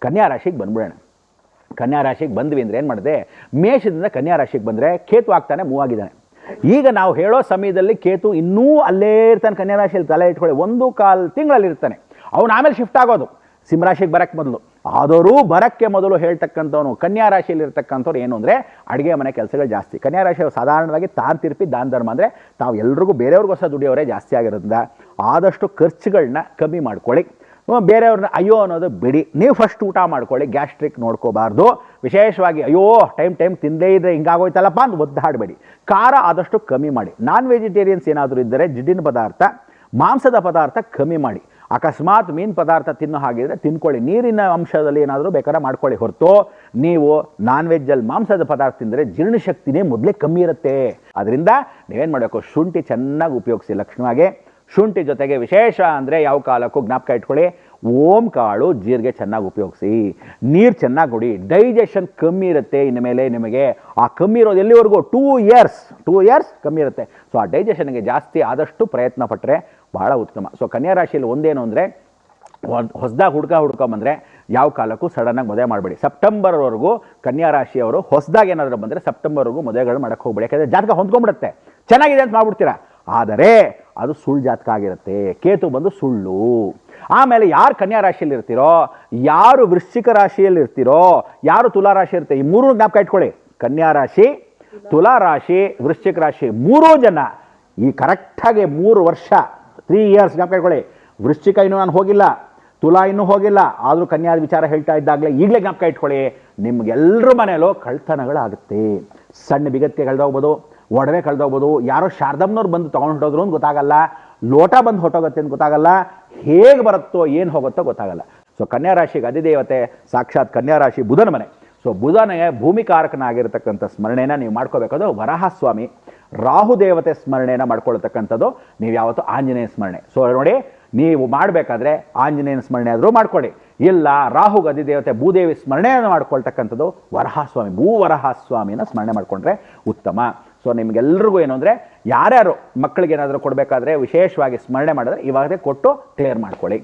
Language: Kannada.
ಕನ್ಯಾ ರಾಶಿಗೆ ಬಂದ್ಬಿಡೋಣ. ಕನ್ಯಾ ರಾಶಿಗೆ ಬಂದ್ವಿ ಅಂದರೆ ಏನು ಮಾಡಿದೆ, ಮೇಷದಿಂದ ಕನ್ಯಾ ರಾಶಿಗೆ ಬಂದರೆ ಕೇತು ಆಗ್ತಾನೆ ಮೂವ್ ಆಗಿದ್ದಾನೆ. ಈಗ ನಾವು ಹೇಳೋ ಸಮಯದಲ್ಲಿ ಕೇತು ಇನ್ನೂ ಅಲ್ಲೇ ಇರ್ತಾನೆ ಕನ್ಯಾ ರಾಶಿಯಲ್ಲಿ. ತಲೆ ಇಟ್ಕೊಳ್ಳಿ, 1.25 ತಿಂಗಳಲ್ಲಿ ಇರ್ತಾನೆ. ಅವನು ಆಮೇಲೆ ಶಿಫ್ಟ್ ಆಗೋದು ಸಿಂಹರಾಶಿಗೆ ಬರೋಕ್ಕೆ ಮೊದಲು. ಆದರೂ ಬರೋಕ್ಕೆ ಮೊದಲು ಹೇಳ್ತಕ್ಕಂಥವನು ಕನ್ಯಾ ರಾಶಿಯಲ್ಲಿ ಇರ್ತಕ್ಕಂಥವ್ರು ಏನು ಅಂದರೆ ಅಡುಗೆ ಮನೆ ಕೆಲಸಗಳು ಜಾಸ್ತಿ. ಕನ್ಯಾ ರಾಶಿಯವರು ಸಾಧಾರಣವಾಗಿ ತಾನು ತಿರುಪಿ ದಾನ ಧರ್ಮ ಅಂದರೆ ತಾವು ಎಲ್ರಿಗೂ ಬೇರೆಯವ್ರಿಗೋಸ್ಕರ ದುಡಿಯೋರೇ ಜಾಸ್ತಿ ಆಗಿರೋದ್ರಿಂದ ಆದಷ್ಟು ಖರ್ಚುಗಳನ್ನ ಕಮ್ಮಿ ಮಾಡ್ಕೊಳ್ಳಿ. ಬೇರೆಯವ್ರನ್ನ ಅಯ್ಯೋ ಅನ್ನೋದು ಬಿಡಿ. ನೀವು ಫಸ್ಟ್ ಊಟ ಮಾಡ್ಕೊಳ್ಳಿ, ಗ್ಯಾಸ್ಟ್ರಿಕ್ ನೋಡ್ಕೋಬಾರ್ದು. ವಿಶೇಷವಾಗಿ ಅಯ್ಯೋ ಟೈಮ್ ತಿಂದೇ ಇದ್ದರೆ ಹಿಂಗಾಗೋಯ್ತಲ್ಲಪ್ಪ ಅಂತ ಒದ್ದಾಡಬೇಡಿ. ಖಾರ ಆದಷ್ಟು ಕಮ್ಮಿ ಮಾಡಿ. ನಾನ್ ವೆಜಿಟೇರಿಯನ್ಸ್ ಏನಾದರೂ ಇದ್ದರೆ ಜಿಡ್ಡಿನ ಪದಾರ್ಥ, ಮಾಂಸದ ಪದಾರ್ಥ ಕಮ್ಮಿ ಮಾಡಿ. ಅಕಸ್ಮಾತ್ ಮೀನು ಪದಾರ್ಥ ತಿನ್ನೋ ಹಾಗಿದ್ರೆ ತಿನ್ಕೊಳ್ಳಿ. ನೀರಿನ ಅಂಶದಲ್ಲಿ ಏನಾದರೂ ಬೇಕಾದ್ರೆ ಮಾಡ್ಕೊಳ್ಳಿ. ಹೊರತು ನೀವು ನಾನ್ ವೆಜ್ಜಲ್ಲಿ ಮಾಂಸದ ಪದಾರ್ಥ ತಿಂದರೆ ಜೀರ್ಣಶಕ್ತಿನೇ ಮೊದಲೇ ಕಮ್ಮಿ ಇರುತ್ತೆ. ಅದರಿಂದ ನೀವೇನು ಮಾಡಬೇಕು, ಶುಂಠಿ ಚೆನ್ನಾಗಿ ಉಪಯೋಗಿಸಿ. ಲಕ್ಷಣವಾಗಿ ಶುಂಠಿ ಜೊತೆಗೆ ವಿಶೇಷ ಅಂದರೆ ಯಾವ ಕಾಲಕ್ಕೂ ಜ್ಞಾಪಕ ಇಟ್ಕೊಳ್ಳಿ, ಓಂ ಕಾಳು ಜೀರಿಗೆ ಚೆನ್ನಾಗಿ ಉಪಯೋಗಿಸಿ. ನೀರು ಚೆನ್ನಾಗಿ ಕುಡಿ. ಡೈಜೆಷನ್ ಕಮ್ಮಿ ಇರುತ್ತೆ ಇನ್ನು ಮೇಲೆ ನಿಮಗೆ. ಆ ಕಮ್ಮಿ ಇರೋದು ಎಲ್ಲಿವರೆಗೂ 2 ಇಯರ್ಸ್ ಕಮ್ಮಿ ಇರುತ್ತೆ. ಸೊ ಆ ಡೈಜೆಷನ್ಗೆ ಜಾಸ್ತಿ ಆದಷ್ಟು ಪ್ರಯತ್ನ ಪಟ್ಟರೆ ಭಾಳ ಉತ್ತಮ. ಸೊ ಕನ್ಯಾ ರಾಶಿಯಲ್ಲಿ ಒಂದೇನು ಅಂದರೆ ಹೊಸದಾಗಿ ಹುಡ್ಕೊಂಬಂದರೆ ಯಾವ ಕಾಲಕ್ಕೂ ಸಡನ್ನಾಗಿ ಮದುವೆ ಮಾಡಬೇಡಿ. ಸೆಪ್ಟೆಂಬರ್ವರೆಗೂ ಕನ್ಯಾ ರಾಶಿಯವರು ಹೊಸದಾಗಿ ಏನಾದರೂ ಬಂದರೆ ಸೆಪ್ಟೆಂಬರ್ವರೆಗೂ ಮದುವೆಗಳು ಮಾಡೋಕ್ಕೆ ಹೋಗ್ಬೇಡಿ. ಯಾಕಂದರೆ ಜಾತಕ ಹೊಂದ್ಕೊಂಡ್ಬಿಡುತ್ತೆ, ಚೆನ್ನಾಗಿದೆ ಅಂತ ಮಾಡ್ಬಿಡ್ತೀರಾ. ಆದರೆ ಅದು ಸುಳ್ಳು ಜಾತಕ ಆಗಿರುತ್ತೆ. ಕೇತು ಬಂದು ಸುಳ್ಳು. ಆಮೇಲೆ ಯಾರು ಕನ್ಯಾ ರಾಶಿಯಲ್ಲಿ ಇರ್ತೀರೋ, ಯಾರು ವೃಶ್ಚಿಕ ರಾಶಿಯಲ್ಲಿ ಇರ್ತೀರೋ, ಯಾರು ತುಲಾ ರಾಶಿ ಇರ್ತೀರೋ, ಈ ಮೂರು ಜ್ಞಾಪಕ ಇಟ್ಕೊಳ್ಳಿ. ಕನ್ಯಾ ರಾಶಿ, ತುಲಾ ರಾಶಿ, ವೃಶ್ಚಿಕ ರಾಶಿ, ಮೂರೂ ಜನ ಈ ಕರೆಕ್ಟಾಗಿ 3 ವರ್ಷ 3 ಇಯರ್ಸ್ ಜ್ಞಾಪಕ ಇಟ್ಕೊಳ್ಳಿ. ವೃಶ್ಚಿಕ ಇನ್ನೂ ನಾನು ಹೋಗಿಲ್ಲ, ತುಲಾ ಇನ್ನೂ ಹೋಗಿಲ್ಲ, ಆದರೂ ಕನ್ಯಾದ ವಿಚಾರ ಹೇಳ್ತಾ ಇದ್ದಾಗಲೇ ಈಗಲೇ ಜ್ಞಾಪಕ ಇಟ್ಕೊಳ್ಳಿ, ನಿಮ್ಗೆಲ್ಲರ ಮನೆಯಲ್ಲೂ ಕಳ್ತನಗಳಾಗುತ್ತೆ. ಸಣ್ಣ ಬಿಗತ್ತಿಗೆ ಕಳೆದೋಗ್ಬೋದು, ಒಡವೆ ಕಳೆದೋಗ್ಬೋದು, ಯಾರೋ ಶಾರದಮ್ಮನವ್ರು ಬಂದು ತೊಗೊಂಡು ಹೊಟ್ಟೋದ್ರು ಅಂತ ಗೊತ್ತಾಗಲ್ಲ, ಲೋಟ ಬಂದು ಹೊಟ್ಟೋಗುತ್ತೆ ಅಂತ ಗೊತ್ತಾಗಲ್ಲ, ಹೇಗೆ ಬರುತ್ತೋ ಏನು ಹೋಗುತ್ತೋ ಗೊತ್ತಾಗಲ್ಲ. ಸೊ ಕನ್ಯಾ ರಾಶಿಗೆ ಅಧಿದೇವತೆ ಸಾಕ್ಷಾತ್ ಕನ್ಯಾ ರಾಶಿ ಬುಧನ ಮನೆ. ಸೊ ಬುಧನಿಗೆ ಭೂಮಿಕಾರಕನಾಗಿರ್ತಕ್ಕಂಥ ಸ್ಮರಣೆನ ನೀವು ಮಾಡ್ಕೋಬೇಕಾದ್ರು ವರಹಸ್ವಾಮಿ, ರಾಹು ದೇವತೆ ಸ್ಮರಣೆನ ಮಾಡ್ಕೊಳ್ತಕ್ಕಂಥದ್ದು ನೀವು ಯಾವತ್ತೂ ಆಂಜನೇಯ ಸ್ಮರಣೆ. ಸೊ ನೋಡಿ, ನೀವು ಮಾಡಬೇಕಾದ್ರೆ ಆಂಜನೇಯನ ಸ್ಮರಣೆ ಆದರೂ ಮಾಡ್ಕೊಳ್ಳಿ. ಇಲ್ಲ ರಾಹುಗೆ ಅಧಿದೇವತೆ ಭೂದೇವಿ ಸ್ಮರಣೆಯನ್ನು ಮಾಡ್ಕೊಳ್ತಕ್ಕಂಥದ್ದು ವರಹಸ್ವಾಮಿ, ಭೂವರಹಸ್ವಾಮಿನ ಸ್ಮರಣೆ ಮಾಡಿಕೊಂಡ್ರೆ ಉತ್ತಮ. ಸೊ ನಿಮಗೆಲ್ರಿಗೂ ಏನು ಅಂದರೆ ಯಾರ್ಯಾರು ಮಕ್ಕಳಿಗೆ ಏನಾದರೂ ಕೊಡಬೇಕಾದ್ರೆ ವಿಶೇಷವಾಗಿ ಸ್ಮರಣೆ ಮಾಡಿದ್ರೆ ಇವಾಗಲೇ ಕೊಟ್ಟು ಕ್ಲಿಯರ್ ಮಾಡ್ಕೊಳ್ಳಿ.